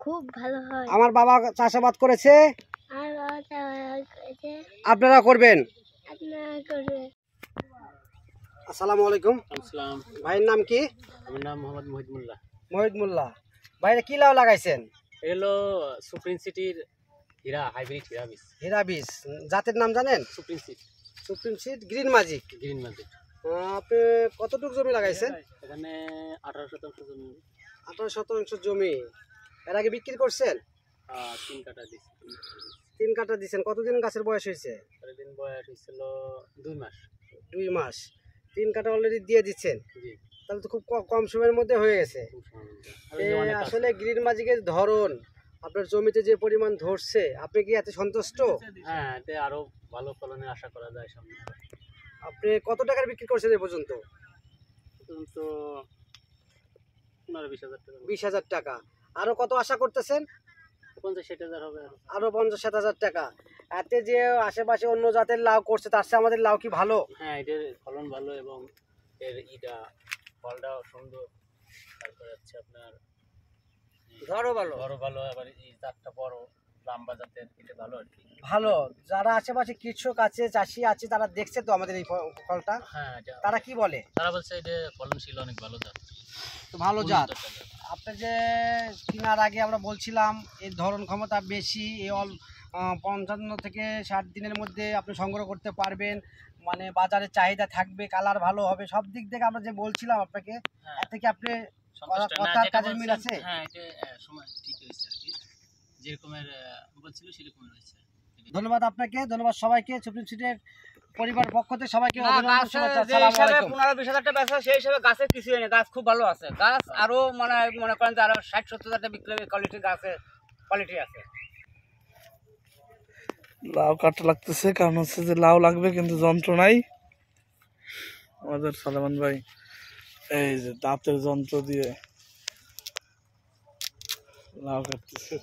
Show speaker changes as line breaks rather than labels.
খুব ভালো হয়।
আমার বাবা চাষাবাদ করেছে,
আর বাবা চাষাবাদ করেছে,
আপনারা করবেন।
আপনারা করবেন।
আসসালামু আলাইকুম।
আসসালাম।
ভাইয়ের নাম কি?
আমার নাম মোহাম্মদ মহিদ মোল্লা।
মহিদ মোল্লা। ভাইরা কি লাউ লাগাইছেন?
এলো সুপ্রিম সিটির হীরা, হাইব্রিড হীরা বীজ।
হীরা বীজ, জাতের নাম জানেন?
Supreme Seed,
Supreme Seed Green Magic.
Green Magic.
আপনি কতটুকু জমি লাগাইছেন?
এখানে 18% জমি।
18% জমি। এর আগে বিক্রি করছেন?
3 কাঠা দিচ্ছি।
3 কাঠা দিচ্ছেন। কতদিন গাছের বয়স হয়েছে?
দিন বয়স হয়েছিল 2 মাস।
2 মাস। 3 কাঠা অলরেডি দিয়ে দিচ্ছেন।
জি।
তাহলে তো খুব কম সময়ের মধ্যে হয়ে গেছে। আসলে গ্রিন ম্যাজিকের ধরন আপনার জমিতে যে পরিমাণ ধরছে, আপনি কি এত সন্তুষ্ট?
হ্যাঁ, এতে আরো ভালো ফলনের আশা করা যায় সামনে।
আপনি কত টাকার বিক্রি করছেন এ পর্যন্ত?
তো 15-20 হাজার টাকা।
20,000 টাকা। আরো কত আশা করতেছেন?
50-60 হাজার হবে।
আরো 50-60 টাকা। এতে যে আশেপাশে অন্য জাতের লাউ করছে, তার চেয়ে আমাদের লাউ কি ভালো?
হ্যাঁ, এটার ফলন ভালো এবং এর ফলটাও সুন্দর। তারপরে হচ্ছে আপনার
ধরো ভালো।
বড় ভালো, আবার এই জাতটা বড় লম্বা জাতের, এটা ভালো আর কি।
ভালো। যারা আশেপাশে কৃষক আছে, চাষি আছে, তারা দেখছে তো আমাদের এই ফলটা,
হ্যাঁ,
তারা কি বলে?
তারা বলছে এটা ফলনশীল, অনেক ভালো জাত।
তো ভালো জাত। আপনি যে কেনার আগে আমরা বলছিলাম এর ধরন ক্ষমতা বেশি, 55 থেকে 60 দিনের মধ্যে আপনি সংগ্রহ করতে পারবেন, মানে বাজারে চাহিদা থাকবে, কালার ভালো হবে, সব দিক থেকে আমরা যে বলছিলাম আপনাকে, এর থেকে আপনি কথার কাজের মিল আছে?
হ্যাঁ, এটা সময় ঠিক হয়েছে আর কি, যেরকমের বলছিল সেরকমই হয়েছে।
ধন্যবাদ আপনাকে, ধন্যবাদ সবাইকে। সুপ্রিম সিটের পরিবার পক্ষ থেকে সবাইকে অভিনন্দন, শুভেচ্ছা। আসসালামু আলাইকুম।
15-20 হাজার টাকা বেচা, সেই হিসাবে গাছের কিছু নেই, গাছ খুব ভালো আছে। গাছ আরো মনে করেন যে আরো 60-70 হাজার টাকা বিক্রি হবে, কোয়ালিটির গাছের কোয়ালিটি আছে।
লাউ কাটা লাগতেছে, কারণ হচ্ছে যে লাউ লাগবে কিন্তু যন্ত্র নাই আমাদের। সালমান ভাই এই যে দাঁতের যন্ত্র দিয়ে লাউ কাটতেছে।